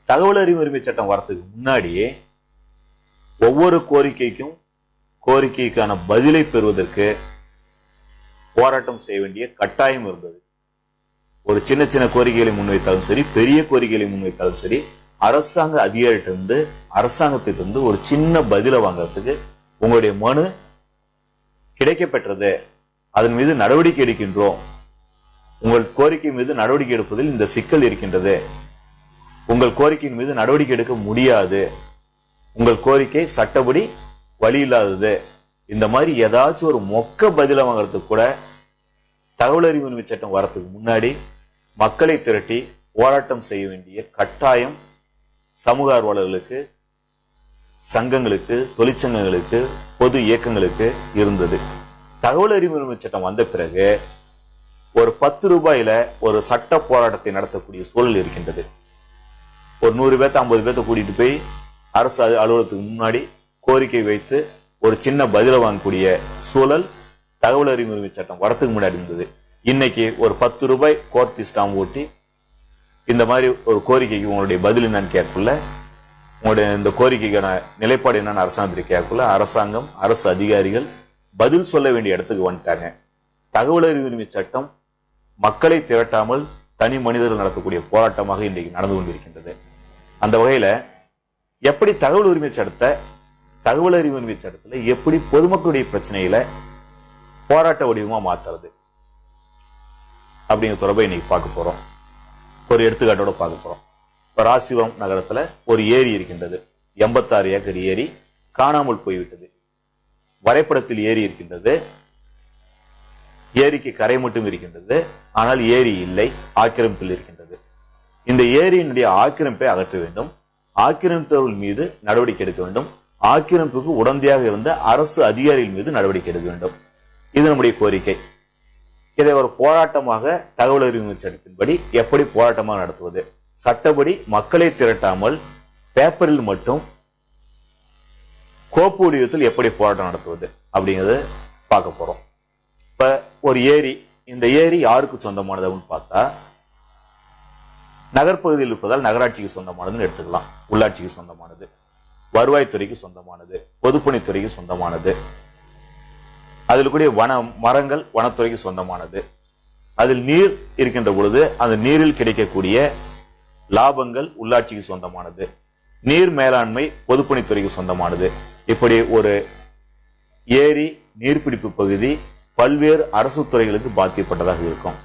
தகவல் அறிவு உரிமை சட்டம் வரத்துக்கு முன்னாடியே ஒவ்வொரு கோரிக்கைக்கான பதிலை பெறுவதற்கு போராட்டம் செய்ய வேண்டிய கட்டாயம் இருந்தது. ஒரு சின்ன சின்ன கோரிக்கைகளை முன்வைத்தாலும் சரி, பெரிய கோரிக்கைகளை முன்வைத்தாலும் சரி, அரசாங்க அதிகாரியிலிருந்து அரசாங்கத்திலிருந்து ஒரு சின்ன பதிலை வாங்கறதுக்கு உங்களுடைய மனு கிடைக்கப்பெற்றது, அதன் மீது நடவடிக்கை எடுக்கின்றோம், உங்கள் கோரிக்கை மீது நடவடிக்கை எடுப்பதில் இந்த சிக்கல் இருக்கின்றது, உங்கள் கோரிக்கையின் மீது நடவடிக்கை எடுக்க முடியாது, உங்கள் கோரிக்கை சட்டப்படி வழி இல்லாதது, இந்த மாதிரி ஏதாச்சும் ஒரு மொக்க பதில வாங்கறதுக்கு கூட தகவல் அறிவு உரிமை சட்டம் வரத்துக்கு முன்னாடி மக்களை திரட்டி போராட்டம் செய்ய வேண்டிய கட்டாயம் சமூக ஆர்வலர்களுக்கு, சங்கங்களுக்கு, தொழிற்சங்கங்களுக்கு, பொது இயக்கங்களுக்கு இருந்தது. தகவல் அறிவு உரிமை சட்டம் வந்த பிறகு ஒரு 10 ரூபாயில ஒரு சட்ட போராட்டத்தை நடத்தக்கூடிய சூழல் இருக்கின்றது. ஒரு 100 பேர்த்த 50 பேர்த்த கூட்டிட்டு போய் அரசு அலுவலகத்துக்கு முன்னாடி கோரிக்கை வைத்து ஒரு சின்ன பதில வாங்கக்கூடிய சூழல் தகவல் அறிவு உரிமை சட்டம் வரத்துக்கு முன்னாடி இருந்தது. இன்னைக்கு ஒரு 10 ரூபாய் கோர்ட் ஃபீஸ் ஸ்டாம்ப் ஓட்டி இந்த மாதிரி ஒரு கோரிக்கைக்கு உங்களுடைய பதில் என்னன்னு கேட்கல, உங்களுடைய இந்த கோரிக்கைக்கான நிலைப்பாடு என்னன்னு அரசாங்கத்திற்கு கேட்கல, அரசாங்கம், அரசு அதிகாரிகள் பதில் சொல்ல வேண்டிய இடத்துக்கு வந்துட்டாங்க. தகவல் அறிவு உரிமை சட்டம் மக்களை திரட்டாமல் தனி மனிதர்கள் நடத்தக்கூடிய போராட்டமாக இன்றைக்கு நடந்து கொண்டிருக்கின்றது. அந்த வகையில எப்படி தகவல் அறிவு உரிமை சட்டத்துல எப்படி பொதுமக்களுடைய பிரச்சனைகளை போராட்ட வடிவமா மாத்துறது அப்படிங்கிற தொடர்பை இன்னைக்கு பார்க்க போறோம். ஒரு எடுத்துக்காட்டோட பார்க்க போறோம். இப்ப ராசிபுரம் நகரத்துல ஒரு ஏரி இருக்கின்றது. 86 ஏக்கர் ஏரி காணாமல் போய்விட்டது. வரைபடத்தில் ஏரி இருக்கின்றது, ஏரிக்கு கரை மட்டும் இருக்கின்றது, ஆனால் ஏரி இல்லை, ஆக்கிரமிப்பில் இருக்கின்றது. இந்த ஏரியினுடைய ஆக்கிரமிப்பை அகற்ற வேண்டும், ஆக்கிரமித்தவர்கள் மீது நடவடிக்கை எடுக்க வேண்டும், ஆக்கிரமிப்புக்கு உடந்தையாக இருந்த அரசு அதிகாரிகள் மீது நடவடிக்கை எடுக்க வேண்டும். இது நம்முடைய கோரிக்கை. இதை ஒரு போராட்டமாக தகவல் அறிவு சட்டத்தின்படி எப்படி போராட்டமாக நடத்துவது, சட்டப்படி மக்களை திரட்டாமல் பேப்பரில் மட்டும் கோப்பு வடிவத்தில் எப்படி போராட்டம் நடத்துவது அப்படிங்கறத பார்க்க போறோம். இப்ப ஒரு ஏரி, இந்த ஏரி யாருக்கு சொந்தமானது அப்படின்னு பார்த்தா நகர்ப்பகுதியில் இருப்பதால் நகராட்சிக்கு சொந்தமானதுன்னு எடுத்துக்கலாம், உள்ளாட்சிக்கு சொந்தமானது, வருவாய்த்துறைக்கு சொந்தமானது, பொதுப்பணித்துறைக்கு சொந்தமானது, அதில் கூடிய மரங்கள் வனத்துறைக்கு சொந்தமானது, அதில் நீர் இருக்கின்ற பொழுது அந்த நீரில் கிடைக்கக்கூடிய லாபங்கள் உள்ளாட்சிக்கு சொந்தமானது, நீர் மேலாண்மை பொதுப்பணித்துறைக்கு சொந்தமானது. இப்படி ஒரு ஏரி நீர்பிடிப்பு பகுதி பல்வேறு அரசு துறைகளுக்கு பாதிக்கப்பட்டதாக இருக்கும்.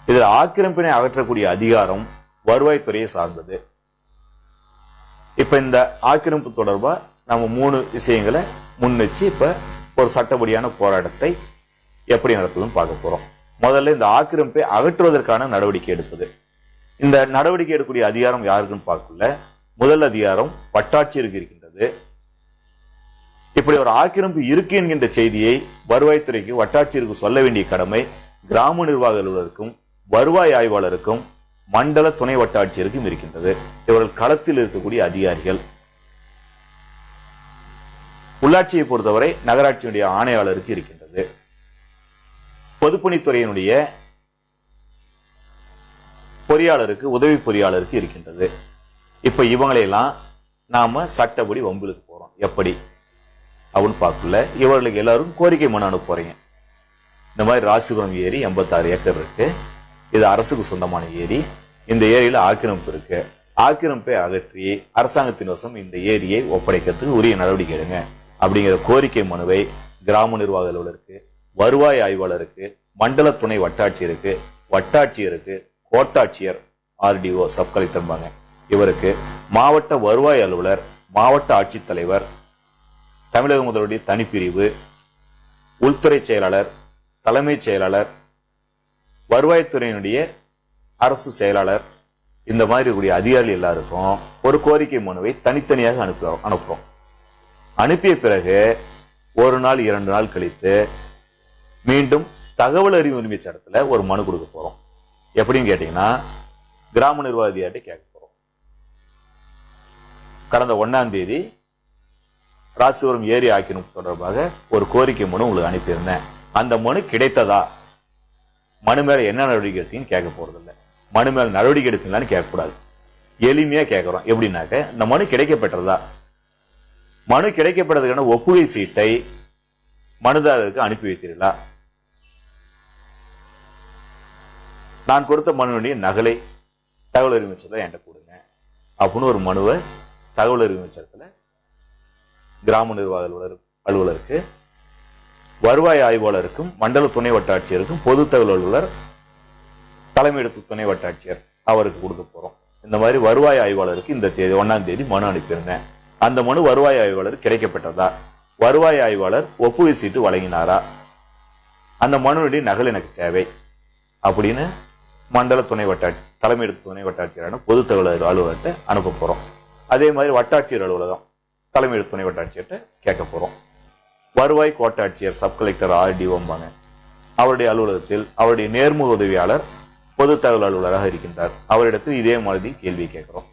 இதில் ஆக்கிரமிப்பினை அகற்றக்கூடிய அதிகாரம் வருவாய்த்துறையை சார்ந்தது. இப்ப இந்த ஆக்கிரமிப்பு தொடர்பா நம்ம 3 விஷயங்களை முன் வச்சு இப்ப ஒரு சட்டப்படியான போராட்டத்தை எப்படி நடத்துதுன்னு பார்க்க போறோம். முதல்ல இந்த ஆக்கிரமிப்பை அகற்றுவதற்கான நடவடிக்கை எடுப்பது. இந்த நடவடிக்கை எடுக்கக்கூடிய அதிகாரம் யாருக்குன்னு பார்க்கல, முதல் அதிகாரம் வட்டாட்சியருக்கு இருக்கின்றது. இப்படி ஒரு ஆக்கிரமிப்பு இருக்கு என்கின்ற செய்தியை வருவாய்த்துறைக்கு, வட்டாட்சியருக்கு சொல்ல வேண்டிய கடமை கிராம நிர்வாக அலுவலருக்கும், வருவாய் ஆய்வாளருக்கும், மண்டல துணை வட்டாட்சியருக்கும் இருக்கின்றது. இவர்கள் களத்தில் இருக்கக்கூடிய அதிகாரிகள். உள்ளாட்சியை பொறுத்தவரை நகராட்சியினுடைய ஆணையாளருக்கு இருக்கின்றது. பொதுப்பணித்துறையினுடைய பொறியாளருக்கு, உதவி பொறியாளருக்கு இருக்கின்றது. இப்ப இவங்களையெல்லாம் நாம சட்டப்படி வம்பிலுக்கு போறோம். எப்படி அப்படின்னு பார்க்கல, இவர்களுக்கு எல்லாரும் கோரிக்கை மனு அனுப்ப போறீங்க. இந்த மாதிரி ராசிபுரம் ஏரி 86 ஏக்கர் இருக்கு, இது அரசுக்கு சொந்தமான ஏரி, இந்த ஏரியில ஆக்கிரமிப்பு இருக்கு, ஆக்கிரமிப்பை அகற்றி அரசாங்கத்தின் வசம் இந்த ஏரியை ஒப்படைக்கிறதுக்கு உரிய நடவடிக்கை எடுங்க அப்படிங்கிற கோரிக்கை மனுவை கிராம நிர்வாக அலுவலருக்கு, வருவாய் ஆய்வாளருக்கு, மண்டல துணை வட்டாட்சியருக்கு, வட்டாட்சியருக்கு, கோட்டாட்சியர், ஆர்டிஓ, சப் கலெக்டர், இவருக்கு மாவட்ட வருவாய் அலுவலர், மாவட்ட ஆட்சித்தலைவர், தமிழக முதல்வருடைய தனிப்பிரிவு, உள்துறை செயலாளர், தலைமைச் செயலாளர், வருவாய்த்துறையினுடைய அரசு செயலாளர், இந்த மாதிரி கூடிய அதிகாரிகள் எல்லாருக்கும் ஒரு கோரிக்கை மனுவை தனித்தனியாக அனுப்புறோம். அனுப்பிய பிறகு 1 நாள் 2 நாள் கழித்து மீண்டும் தகவல் அறிவு உரிமை சட்டத்துல ஒரு மனு கொடுக்க போறோம். எப்படின்னு கேட்டீங்கன்னா, கிராம நிர்வாக அதிகாரிட்ட கேட்க போறோம். கடந்த 1ஆம் தேதி ராசிபுரம் ஏரி ஆக்கிரமிப்பு தொடர்பாக ஒரு கோரிக்கை மனு உங்களுக்கு அனுப்பியிருந்தேன், அந்த மனு கிடைத்ததா, மனு மேல என்ன நடவடிக்கை எடுத்தீங்கன்னு கேட்க போறது இல்லை, மனு மேல நடவடிக்கை எடுப்பீங்களான்னு கேட்கக்கூடாது. எளிமையா கேட்கிறோம். எப்படின்னாக்க, இந்த மனு கிடைக்கப்பட்டதா? மனு கிடைக்கப்பட்டதுக்கான ஒப்புகை சீட்டை மனுதாரருக்கு அனுப்பி வைத்தீர்களா? நான் கொடுத்த மனுவுடைய நகலை தகவல் அறிவு அமைச்சர் என்கிட்ட கொடுங்க அப்படின்னு ஒரு மனுவை தகவல் அறிவு அமைச்சரத்துல கிராம நிர்வாக அலுவலருக்கு, வருவாய் ஆய்வாளருக்கும், மண்டல துணை வட்டாட்சியருக்கும், பொது தகவல் அலுவலர், தலைமையிடத்து துணை வட்டாட்சியர் அவருக்கு கொடுக்க போறோம். இந்த மாதிரி வருவாய் ஆய்வாளருக்கு இந்த தேதி 1ஆம் தேதி மனு அனுப்பியிருந்தேன். அந்த மனு வருவாய் ஆய்வாளர் கிடைக்கப்பட்டதா? வருவாய் ஆய்வாளர் ஒப்புகை சீட்டு வழங்கினாரா? அந்த மனுவுடைய நகல் எனக்கு தேவை அப்படின்னு மண்டல துணை வட்டாட்சி, தலைமையிடத்து துணை வட்டாட்சியரான பொது தகவல் அலுவலர்கிட்ட அனுப்ப போறோம். அதே மாதிரி வட்டாட்சியர் அலுவலகம் தலைமையிடத்து துணை வட்டாட்சியர்கிட்ட கேட்க போறோம். வருவாய் கோட்டாட்சியர், சப் கலெக்டர், ஆர்டிஓம்பாங்க, அவருடைய அலுவலகத்தில் அவருடைய நேர்முக உதவியாளர் பொது தகவல் அலுவலராக இருக்கின்றார். அவரிடத்தில் இதே மாதிரி கேள்வி கேட்கிறோம்.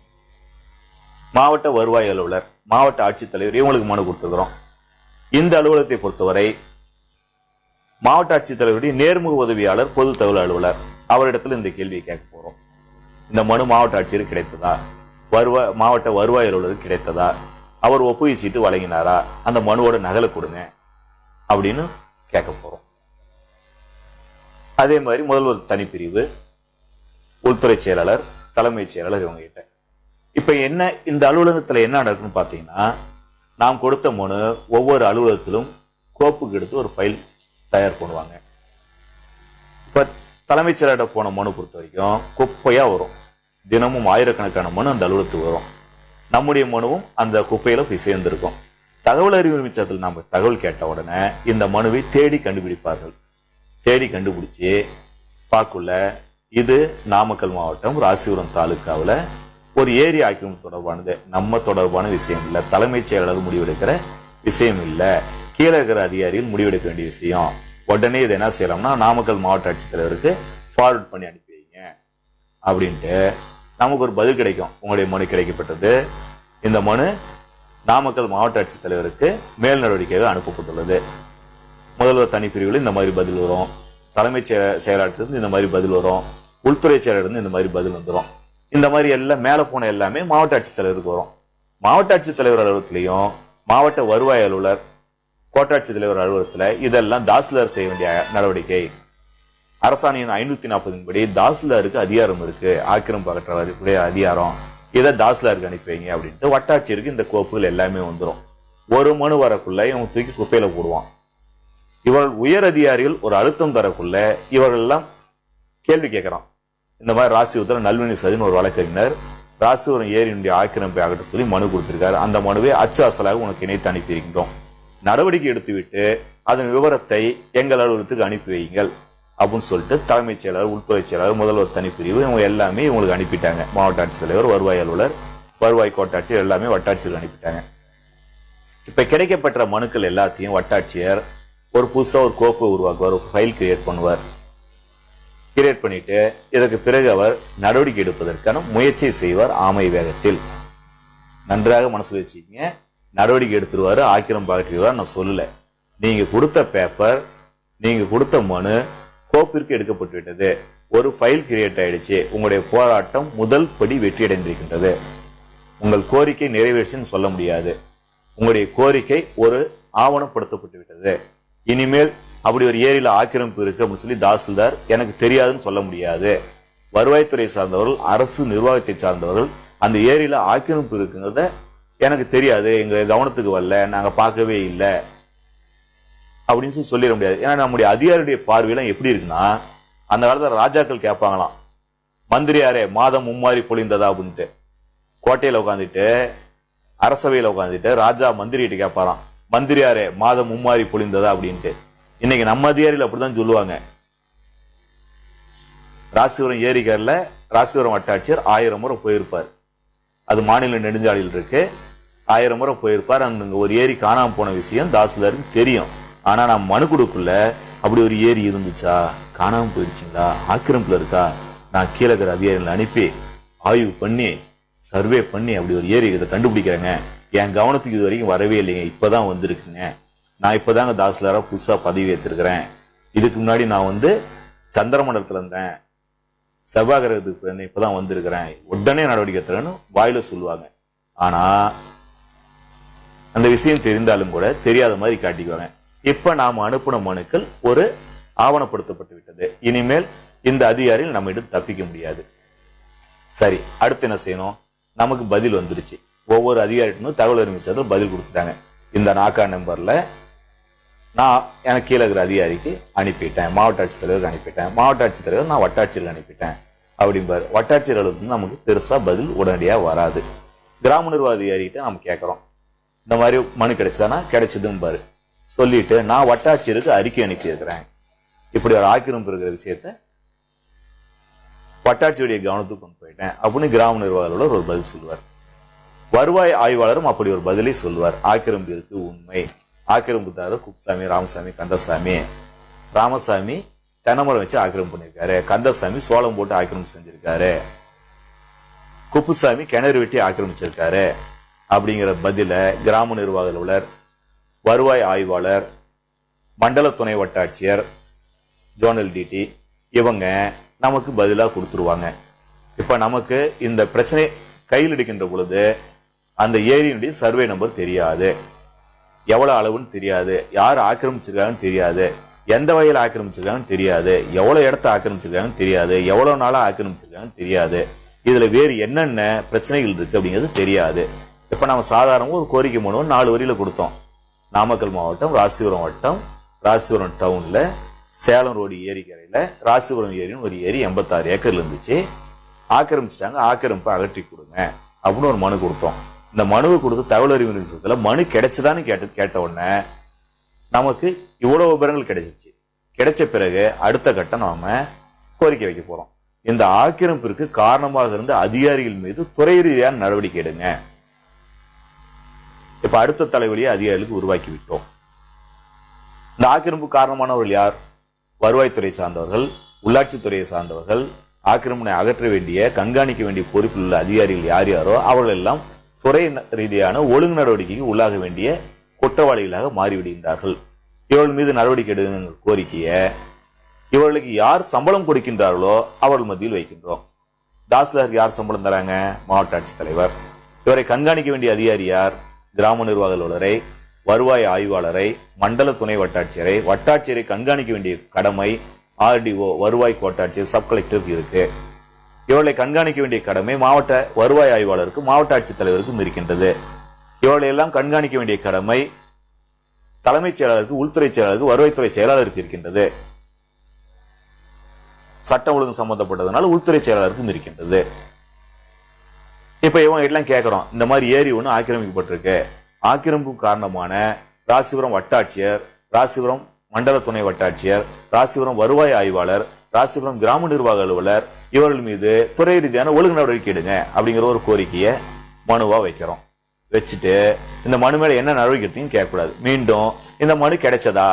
மாவட்ட வருவாய் அலுவலர், மாவட்ட ஆட்சித்தலைவர், இவங்களுக்கு மனு கொடுத்துக்கிறோம். இந்த அலுவலகத்தை பொறுத்தவரை மாவட்ட ஆட்சித்தலைவருடைய நேர்முக உதவியாளர் பொது தகவல் அலுவலர், அவரிடத்தில் இந்த கேள்வியை கேட்க போறோம். இந்த மனு மாவட்ட ஆட்சியர் கிடைத்ததா? மாவட்ட வருவாய் அலுவலருக்கு கிடைத்ததா? அவர் ஒப்புகை சீட்டு வழங்கினாரா? அந்த மனுவோட நகலை கொடுங்க அப்படின்னு கேட்க போறோம். அதே மாதிரி முதல்வர் தனிப்பிரிவு, உள்துறை செயலாளர், தலைமைச் செயலாளர், இவங்க கிட்ட இப்ப என்ன இந்த அலுவலகத்துல என்ன நடக்குன்னு பாத்தீங்கன்னா, நாம் கொடுத்த மனு ஒவ்வொரு அலுவலகத்திலும் கோப்புக்கு எடுத்து ஒரு ஃபைல் தயார் பண்ணுவாங்க. இப்ப தலைமைச் செயலாளர் போன மனு பொறுத்த வரைக்கும் குப்பையா வரும். தினமும் ஆயிரக்கணக்கான மனு அந்த அலுவலகத்துக்கு வரும். நம்முடைய மனுவும் அந்த குப்பையில போய் சேர்ந்திருக்கும். தகவல் அறிவு அமைச்சகத்தில் நாம தகவல் கேட்ட உடனே இந்த மனுவை தேடி கண்டுபிடிப்பார்கள். தேடி கண்டுபிடிச்சு பார்க்குள்ள இது நாமக்கல் மாவட்டம் ராசிபுரம் தாலுக்காவில் ஒரு ஏரி ஆக்கிரமிப்பு தொடர்பானது, நம்ம தொடர்பான விஷயம் இல்லை, தலைமைச் செயலாளர் முடிவெடுக்கிற விஷயம் இல்லை, கீழே இருக்கிற அதிகாரிகள் முடிவெடுக்க வேண்டிய விஷயம். உடனே இதை என்ன செய்யலாம்னா நாமக்கல் மாவட்ட ஆட்சித்தலைவருக்கு ஃபார்வர்ட் பண்ணி அனுப்பி வைங்க அப்படின்ட்டு நமக்கு ஒரு பதில் கிடைக்கும். உங்களுடைய மனு கிடைக்கப்பட்டது, இந்த மனு நாமக்கல் மாவட்ட ஆட்சித்தலைவருக்கு மேல் நடவடிக்கையாக அனுப்பப்பட்டுள்ளது. முதல்வர் தனிப்பிரிவில் இந்த மாதிரி பதில் வரும், தலைமைச் செயலாளர்கிட்ட இந்த மாதிரி பதில் வரும், உள்துறை செயலாளர் இந்த மாதிரி பதில் வந்துடும். இந்த மாதிரி எல்லாம் மேல போன எல்லாமே மாவட்ட ஆட்சித்தலைவருக்கு வரும். மாவட்ட ஆட்சித்தலைவர் அலுவலகத்திலையும் மாவட்ட வருவாய் அலுவலர், கோட்டாட்சி தலைவர் அலுவலகத்துல இதெல்லாம் தாசில்தார் செய்ய வேண்டிய நடவடிக்கை. அரசாணையின் 540 படி தாசில்தாருக்கு அதிகாரம் இருக்கு, ஆக்கிரமிப்பு அகற்ற அதிகாரம், இதை தாசில்தாருக்கு அனுப்பி வைங்க அப்படின்ட்டு வட்டாட்சியருக்கு இந்த கோப்புகள் எல்லாமே வந்துடும். ஒரு மனு வரக்குள்ள இவங்க தூக்கி குப்பையில போடுவான். இவர்கள் உயர் அதிகாரிகள் ஒரு அழுத்தம் தரக்குள்ள இவர்கள் எல்லாம் கேள்வி கேட்கிறான். இந்த மாதிரி ராசிபுரத்தில் நல்வினி சதின்னு ஒரு வழக்கறிஞர் ராசிபுரம் ஏரியினுடைய ஆக்கிரமிப்பை அகற்ற சொல்லி மனு கொடுத்திருக்காரு. அந்த மனுவை அச்சு அசலாக உனக்கு இணைத்து அனுப்பி இருக்கின்றோம். நடவடிக்கை எடுத்துவிட்டு அதன் விவரத்தை எங்கள் அலுவலகத்துக்கு அனுப்பி வையுங்கள் அப்படின்னு சொல்லிட்டு தலைமைச் செயலாளர், உள்துறை செயலாளர், முதல்வர் தனிப்பிரிவு இவங்க எல்லாமே இவங்களுக்கு அனுப்பிட்டாங்க. மாவட்ட ஆட்சித்தலைவர், வருவாய் அலுவலர், வருவாய் கோட்டாட்சியர் எல்லாமே வட்டாட்சியர் அனுப்பிட்டாங்க. இப்ப கிடைக்கப்பட்ட மனுக்கள் எல்லாத்தையும் வட்டாட்சியர் ஒரு புதுசா ஒரு கோப்பை உருவாக்குவார், ஒரு ஃபைல் கிரியேட் பண்ணுவார். கிரியேட் பண்ணிட்டு இதற்கு பிறகு அவர் நடவடிக்கை எடுப்பதற்கான முயற்சியை செய்வார். ஆமை வேகத்தில் நன்றாக மனசுல வச்சுக்கீங்க. நடவடிக்கை எடுத்துருவாரு, ஆக்கிரமிப்பு அகற்றிடுவார். நான் சொல்லல, நீங்க கொடுத்த பேப்பர், நீங்க கொடுத்த மனு கோப்பிற்கு எடுக்கப்பட்டு விட்டது, ஒரு ஃபைல் கிரியேட் ஆயிடுச்சு. உங்களுடைய போராட்டம் முதல் படி வெற்றி அடைந்திருக்கின்றது. உங்கள் கோரிக்கை நிறைவேற்றுன்னு சொல்ல முடியாது. உங்களுடைய கோரிக்கை ஒரு ஆவணப்படுத்தப்பட்டு விட்டது. இனிமேல் அப்படி ஒரு ஏரியில ஆக்கிரமிப்பு இருக்கு அப்படின்னு சொல்லி தாசில்தார் எனக்கு தெரியாதுன்னு சொல்ல முடியாது. வருவாய்த்துறை சார்ந்தவர்கள், அரசு நிர்வாகத்தை சார்ந்தவர்கள் அந்த ஏரியில ஆக்கிரமிப்பு இருக்குங்கிறத எனக்கு தெரியாது, எங்க கவனத்துக்கு வரல, நாங்க பார்க்கவே இல்லை அப்படின்னு சொல்லிட முடியாது. ஏன்னா நம்முடைய அதிகாரியுடைய பார்வையெல்லாம் எப்படி இருக்குன்னா, அந்த காலத்துல ராஜாக்கள் கேட்பாங்களாம், மந்திரியாரே மாதம் மும்மாரி பொழிந்ததா அப்படின்ட்டு. கோட்டையில உட்காந்துட்டு, அரசவையில உட்காந்துட்டு ராஜா மந்திரிகிட்ட கேட்பாராம், மந்திரியாரே மாதம் மும்மாரி பொழிந்ததா அப்படின்ட்டு. இன்னைக்கு நம்ம அதிகாரிகள் அப்படிதான் சொல்லுவாங்க. ராசிபுரம் ஏரிக்கரில் ராசிபுரம் வட்டாட்சியர் 1000 முறை போயிருப்பார். அது மாநில நெடுஞ்சாலையில் இருக்கு. 1000 முறை போயிருப்பார். அங்க ஒரு ஏரி காணாம போன விஷயம் தாசில்தாருக்கு தெரியும். ஆனா நம்ம மனு கொடுக்குள்ள அப்படி ஒரு ஏரி இருந்துச்சா, காணாம போயிடுச்சுங்களா, ஆக்கிரமிப்புல இருக்கா, நான் கீழே இருக்கிற அதிகாரிகளை அனுப்பி ஆய்வு பண்ணி சர்வே பண்ணி அப்படி ஒரு ஏரி இதை கண்டுபிடிக்கிறேங்க, என் கவனத்துக்கு இது வரைக்கும் வரவே இல்லைங்க, இப்பதான் வந்திருக்குங்க, நான் இப்பதாங்க தாசில்தாரா புதுசா பதவி ஏற்றிருக்கிறேன், இதுக்கு முன்னாடி நான் சந்திரமண்டலத்துல இருந்தேன், செவ்வாய் கிரகத்துக்கு இப்பதான் வந்திருக்கிறேன், உடனே நடவடிக்கை எடுத்துறேன்னு வாயில சொல்லுவாங்க. ஆனா அந்த விஷயம் தெரிந்தாலும் கூட தெரியாத மாதிரி காட்டிக்குவாங்க. இப்ப நாம அனுப்பின மனுக்கள் ஒரு ஆவணப்படுத்தப்பட்டு விட்டது. இனிமேல் இந்த அதிகாரியில் நம்ம இடம் தப்பிக்க முடியாது. சரி, அடுத்து என்ன செய்யணும்? நமக்கு பதில் வந்துருச்சு. ஒவ்வொரு அதிகாரிட்டும் தகவல் அறிவிச்சதில் பதில் கொடுத்துட்டாங்க. இந்த நாக்கா நம்பர்ல நான் எனக்கு கீழே இருக்கிற அதிகாரிக்கு அனுப்பிட்டேன், மாவட்ட ஆட்சித்தலைவருக்கு அனுப்பிட்டேன், மாவட்ட ஆட்சித்தலைவர் நான் வட்டாட்சியருக்கு அனுப்பிட்டேன் அப்படிம்பாரு. வட்டாட்சியர் அலுவலகத்துக்கு நமக்கு பெருசா பதில் உடனடியா வராது. கிராம நிர்வாக அதிகாரிகிட்ட நம்ம கேட்கிறோம், இந்த மாதிரி மனு கிடைச்சதானா? கிடைச்சதுன்னு பாரு சொல்லிட்டு நான் வட்டாட்சியருக்கு அறிக்கை அனுப்பி இருக்கிறேன், இப்படி ஒரு ஆக்கிரமிப்பு இருக்கிற விஷயத்த வட்டாட்சியுடைய கவனத்துக்கு கொண்டு போயிட்டேன் அப்படின்னு கிராம நிர்வாகிகளோட ஒரு பதில் சொல்லுவார். வருவாய் ஆய்வாளரும் அப்படி ஒரு பதிலை சொல்லுவார். ஆக்கிரமிப்பு இருக்கு, உண்மை. ஆக்கிரமிப்புதாரர் குப்சாமி, ராமசாமி, கந்தசாமி. ராமசாமி தென்னமரம் வச்சு ஆக்கிரமிப்பு பண்ணிருக்காரு, கந்தசாமி சோளம் போட்டு ஆக்கிரமிப்பு செஞ்சிருக்காரு, குப்புசாமி கிணறு வெட்டி ஆக்கிரமிச்சிருக்காரு அப்படிங்கிற பதில கிராம நிர்வாக அலுவலர், வருவாய் ஆய்வாளர், மண்டல துணை வட்டாட்சியர், ஜோனல் டிடி இவங்க நமக்கு பதிலா கொடுத்துருவாங்க. இப்ப நமக்கு இந்த பிரச்சனை கையில் எடுக்கின்ற பொழுது அந்த ஏரியினுடைய சர்வே நம்பர் தெரியாது, எவ்வளவு அளவுன்னு தெரியாது, யார் ஆக்கிரமிச்சிருக்காங்கன்னு தெரியாது, எந்த வகையில் ஆக்கிரமிச்சிருக்காங்கன்னு தெரியாது, எவ்வளவு இடத்த ஆக்கிரமிச்சிருக்காங்கன்னு தெரியாது, எவ்வளவு நாளா ஆக்கிரமிச்சிருக்காங்கன்னு தெரியாது, இதுல வேறு என்னென்ன பிரச்சனைகள் இருக்கு அப்படிங்கிறது தெரியாது. இப்ப நம்ம சாதாரண ஒரு கோரிக்கை மனு 4 வரியில கொடுத்தோம். நாமக்கல் மாவட்டம், ராசிபுரம் வட்டம், ராசிபுரம் டவுன்ல சேலம் ரோடு ஏரிக்கரையில ராசிபுரம் ஏரின்னு ஒரு ஏரி 86 ஏக்கர்ல இருந்துச்சு, ஆக்கிரமிச்சிட்டாங்க, ஆக்கிரமிப்பை அகற்றி கொடுங்க அப்படின்னு ஒரு மனு கொடுத்தோம். இந்த மனுவை கொடுத்து தகவல் அறிவு நிறுவனத்துல மனு கிடைச்சதான்னு கேட்ட உடனே நமக்கு இவ்வளவு விவரங்கள் கிடைச்சிருச்சு. கிடைச்ச பிறகு அடுத்த கட்டம் நாம கோரிக்கை வைக்க போறோம். இந்த ஆக்கிரமிப்பிற்கு காரணமாக இருந்த அதிகாரிகள் மீது துறை ரீதியான நடவடிக்கை எடுங்க. இப்ப அடுத்த தலைவலியை அதிகாரிகளுக்கு உருவாக்கி விட்டோம். இந்த ஆக்கிரமிப்பு காரணமானவர்கள் யார்? வருவாய்த்துறை சார்ந்தவர்கள், உள்ளாட்சித்துறையை சார்ந்தவர்கள், ஆக்கிரமிப்பை அகற்ற வேண்டிய கண்காணிக்க வேண்டிய பொறுப்பில் உள்ள அதிகாரிகள் யார் யாரோ அவர்கள் எல்லாம் துறை ரீதியான ஒழுங்கு நடவடிக்கைக்கு உள்ளாக வேண்டிய குற்றவாளிகளாக மாறிவிடுகின்றார்கள். இவர்கள் மீது நடவடிக்கை எடுக்கிற கோரிக்கையை இவர்களுக்கு யார் சம்பளம் கொடுக்கின்றார்களோ அவர்கள் மத்தியில் வைக்கின்றோம். தாசில்தாருக்கு யார் சம்பளம் தராங்க? மாவட்ட ஆட்சித்தலைவர். இவரை கண்காணிக்க வேண்டிய அதிகாரி யார்? கிராம நிர்வாக அலுவலரை, வருவாய் ஆய்வாளரை, மண்டல துணை வட்டாட்சியரை. வட்டாட்சியரை கண்காணிக்க வேண்டிய கடமை ஆர்டிஓ, வருவாய் கோட்டாட்சியர், சப் கலெக்டருக்கு இருக்கு. இவர்களை கண்காணிக்க வேண்டிய கடமை மாவட்ட வருவாய் ஆய்வாளருக்கு, மாவட்ட ஆட்சித்தலைவருக்கும் இருக்கின்றது. இவர்களை எல்லாம் கண்காணிக்க வேண்டிய கடமை தலைமைச் செயலாளருக்கு, உள்துறை செயலாளருக்கு, வருவாய்த்துறை செயலாளருக்கு இருக்கின்றது. சட்டம் ஒழுங்கு சம்பந்தப்பட்டதுனால உள்துறை செயலாளருக்கும் இருக்கின்றது. இப்ப இவங்க எல்லாம் கேட்கிறோம், இந்த மாதிரி ஏரி ஒண்ணு ஆக்கிரமிக்கப்பட்டிருக்கு, ஆக்கிரமிப்பு காரணமான ராசிபுரம் வட்டாட்சியர், ராசிபுரம் மண்டல துணை வட்டாட்சியர், ராசிபுரம் வருவாய் ஆய்வாளர், ராசிபுரம் கிராம நிர்வாக அலுவலர் இவர்கள் மீது துறை ரீதியான ஒழுங்கு நடவடிக்கை எடுங்க அப்படிங்கிற ஒரு கோரிக்கையை மனுவா வைக்கிறோம். வச்சுட்டு இந்த மனு மேல என்ன நடவடிக்கை எடுத்தீங்கன்னு கேட்கக்கூடாது. மீண்டும் இந்த மனு கிடைச்சதா,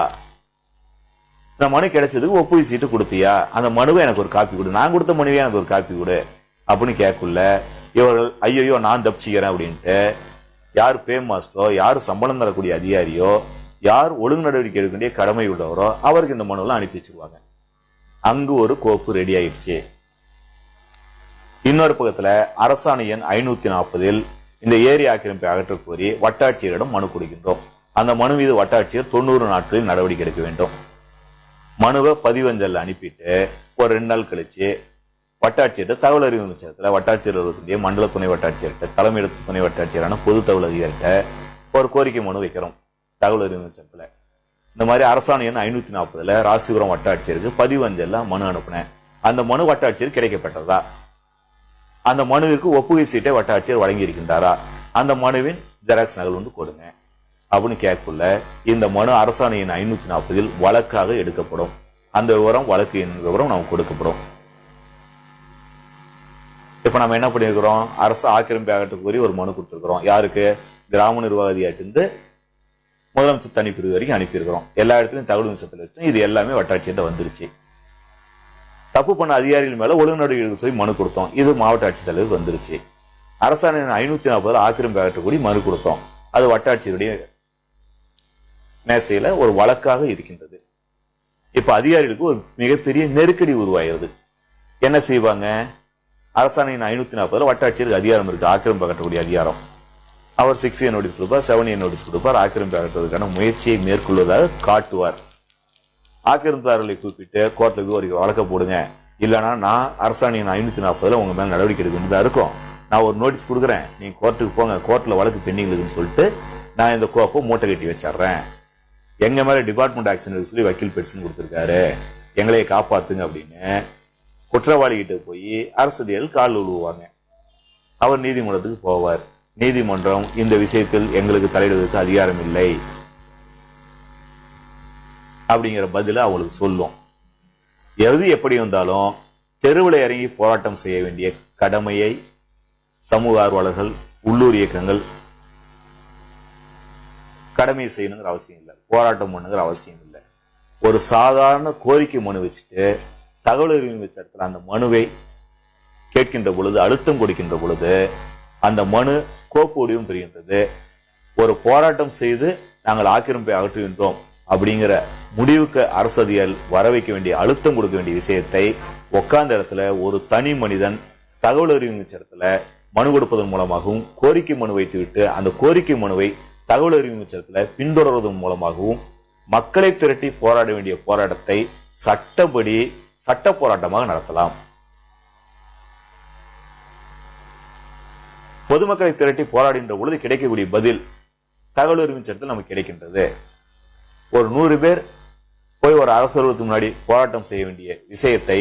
இந்த மனு கிடைச்சதுக்கு ஒப்புகை சீட்டு கொடுத்தியா, அந்த மனுவை எனக்கு ஒரு காப்பி கொடு, நான் கொடுத்த மனுவே எனக்கு ஒரு காப்பி கொடு அப்படின்னு கேட்கல. இவர்கள் ஐயோ நான் தப்பிச்சுக்கிறேன் அப்படின்ட்டு யார் பே மாஸ்டரோ, யார் சம்பளம் தரக்கூடிய அதிகாரியோ, யார் ஒழுங்கு நடவடிக்கை எடுக்க வேண்டிய கடமை உள்ளவரோ அவருக்கு இந்த மனுவெல்லாம் அனுப்பி வச்சிருவாங்க. அங்கு ஒரு கோப்பு ரெடி ஆயிடுச்சு. இன்னொரு பக்கத்துல அரசாணை எண் 540 இந்த ஏரி ஆக்கிரமிப்பை அகற்ற கோரி வட்டாட்சியரிடம் மனு கொடுக்கின்றோம். அந்த மனு மீது வட்டாட்சியர் 90 நாட்களில் நடவடிக்கை எடுக்க வேண்டும். மனுவை பதிவஞ்சல் அனுப்பிட்டு ஒரு 2 நாள் கழிச்சு வட்டாட்சியர்கிட்ட தகவல் அறிவு நிச்சயத்துல வட்டாட்சியர் அலுவலகத்திலேயே மண்டல துணை வட்டாட்சியர்கிட்ட, தலைமையிடத்து துணை வட்டாட்சியரான பொது தகவல் அதிகாரிகிட்ட ஒரு கோரிக்கை மனு வைக்கிறோம். தகவல் அறிவு நிச்சயத்துல இந்த மாதிரி அரசாணை எண் 540 ராசிபுரம் வட்டாட்சியருக்கு பதிவஞ்சல்ல மனு அனுப்புனேன், அந்த மனு வட்டாட்சியர் கிடைக்கப்பட்டதா, அந்த மனுவிற்கு ஒப்புகை சீட்டை வட்டாட்சியர் வழங்கி இருக்கின்றாரா, அந்த மனுவின் ஜெராக்ஸ் நகல் வந்து கொடுங்க அப்படின்னு கேட்கல. இந்த மனு அரசாணை எண் 540 வழக்காக எடுக்கப்படும். அந்த விவரம் வழக்கு எண் விவரம் நமக்கு கொடுக்கப்படும். இப்ப நம்ம என்ன பண்ணிருக்கிறோம்? அரசு ஆக்கிரமிப்பு அகற்ற கோரி ஒரு மனு கொடுத்திருக்கிறோம். யாருக்கு? கிராம நிர்வாக அதிகாரிட்டு முதலமைச்சர் தனிப்பிரிவு வரைக்கும் அனுப்பியிருக்கிறோம். எல்லா இடத்துலையும் தகவல் நிச்சயத்தில் வச்சு இது எல்லாமே வட்டாட்சியர்கிட்ட வந்துருச்சு. தப்பு பண்ண அதிகாரிகள் மேல ஒழுங்கு நடவடிக்கை சொல்லி மனு கொடுத்தோம். இது மாவட்ட ஆட்சித்தலைவர் வந்துருச்சு. அரசாணை 540 ஆக்கிரமிப்பு அகற்ற கோரி மனு கொடுத்தோம். அது வட்டாட்சியருடைய மேசையில ஒரு வழக்காக இருக்கின்றது. இப்ப அதிகாரிகளுக்கு ஒரு மிகப்பெரிய நெருக்கடி உருவாகிறது. என்ன செய்வாங்க? அரசாணையின் 540 வட்டாட்சியருக்கு அதிகாரம் இருக்கு, ஆக்கிரமிப்பு அகற்றக்கூடிய அதிகாரம். அவர் 6A நோட்டீஸ் கொடுப்பார், 7A நோட்டீஸ் கொடுப்பார், ஆக்கிரமிப்பு அகற்றுவதற்கான முயற்சியை மேற்கொள்வதாக காட்டுவார். ஆக்கிரமிப்பாளர்களை கூப்பிட்டு கோர்ட்ல போய் ஒரு வழக்க போடுங்க, இல்லைன்னா நான் அரசாணையின் 540 உங்க மேல நடவடிக்கை எடுக்க வேண்டியதா இருக்கும், நான் ஒரு நோட்டீஸ் கொடுக்குறேன், நீங்க கோர்ட்டுக்கு போங்க, கோர்ட்ல வழக்கு பெண்டிங் இருக்குன்னு சொல்லிட்டு நான் இந்த கோப்பை மூட்டை கட்டி வச்சிடுறேன், எங்க மேல டிபார்ட்மெண்ட் ஆக்ஷன் சொல்லி வக்கீல் பெட்டிஷன் கொடுத்திருக்காரு, எங்களையே காப்பாத்துங்க அப்படின்னு குற்றவாளி கிட்ட போய் அரசதிகள் கால் உழுவாங்க. அவர் நீதிமன்றத்துக்கு போவார். நீதிமன்றம் இந்த விஷயத்தில் எங்களுக்கு தலையிடுவதற்கு அதிகாரம் இல்லை அப்படிங்கிற பதில அவங்களுக்கு சொல்லும். எது எப்படி வந்தாலும் தெருவில் இறங்கி போராட்டம் செய்ய வேண்டிய கடமையை சமூக ஆர்வலர்கள், உள்ளூர் இயக்கங்கள் கடமையை செய்யணுங்கிற அவசியம் இல்லை, போராட்டம் பண்ணுங்கிற அவசியம் இல்லை. ஒரு சாதாரண கோரிக்கை மனு வச்சுட்டு தகவல் உரிமை சட்டத்தில் அந்த மனுவை கேட்கின்ற பொழுது, அழுத்தம் கொடுக்கின்ற பொழுது அந்த மனு கோப்பு வடிவம் பெறுகின்றது. ஒரு போராட்டம் செய்து நாங்கள் ஆக்கிரமிப்பை அகற்றுகின்றோம் அப்படிங்கிற முடிவுக்கு அரசு அதிகாரிகள் வர வைக்க வேண்டிய, அழுத்தம் கொடுக்க வேண்டிய விஷயத்தை உட்கார்ந்த இடத்துல ஒரு தனி மனிதன் தகவல் உரிமை சட்டத்துல மனு கொடுப்பதன் மூலமாகவும், கோரிக்கை மனு வைத்துவிட்டு அந்த கோரிக்கை மனுவை தகவல் உரிமை சட்டத்துல பின்தொடர்வதன் மூலமாகவும் மக்களை திரட்டி போராட வேண்டிய போராட்டத்தை சட்டப்படி சட்ட போராட்டமாக நடத்தலாம். பொதுமக்களை திரட்டி போராடுகின்ற பொழுது கிடைக்கக்கூடிய பதில் தகவல் உரிமை சட்டத்தில் நமக்கு கிடைக்கின்றது. ஒரு 100 பேர் போய் ஒரு அரசு அலுவலகத்துக்கு முன்னாடி போராட்டம் செய்ய வேண்டிய விஷயத்தை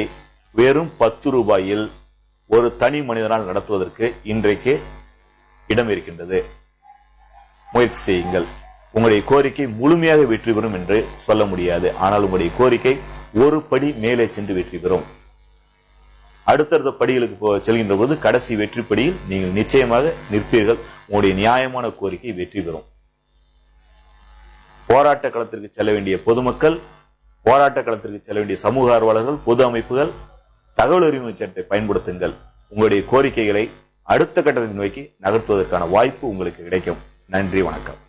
வெறும் 10 ரூபாயில் ஒரு தனி மனிதனால் நடத்துவதற்கு இன்றைக்கு இடம் இருக்கின்றது. முயற்சி செய்யுங்கள். உங்களுடைய கோரிக்கை முழுமையாக வெற்றி பெறும் என்று சொல்ல முடியாது, ஆனால் உங்களுடைய கோரிக்கை ஒரு படி மேலே சென்று வெற்றி பெறும். அடுத்தடுத்த படிகளுக்கு செல்கின்ற போது கடைசி வெற்றி படியில் நீங்கள் நிச்சயமாக நிற்பீர்கள். உங்களுடைய நியாயமான கோரிக்கை வெற்றி பெறும். போராட்ட களத்திற்கு செல்ல வேண்டிய பொதுமக்கள், போராட்ட களத்திற்கு செல்ல வேண்டிய சமூக ஆர்வலர்கள், பொது அமைப்புகள் தகவல் உரிமை சட்டத்தை பயன்படுத்துங்கள். உங்களுடைய கோரிக்கைகளை அடுத்த கட்டத்தை நோக்கி நகர்த்துவதற்கான வாய்ப்பு உங்களுக்கு கிடைக்கும். நன்றி, வணக்கம்.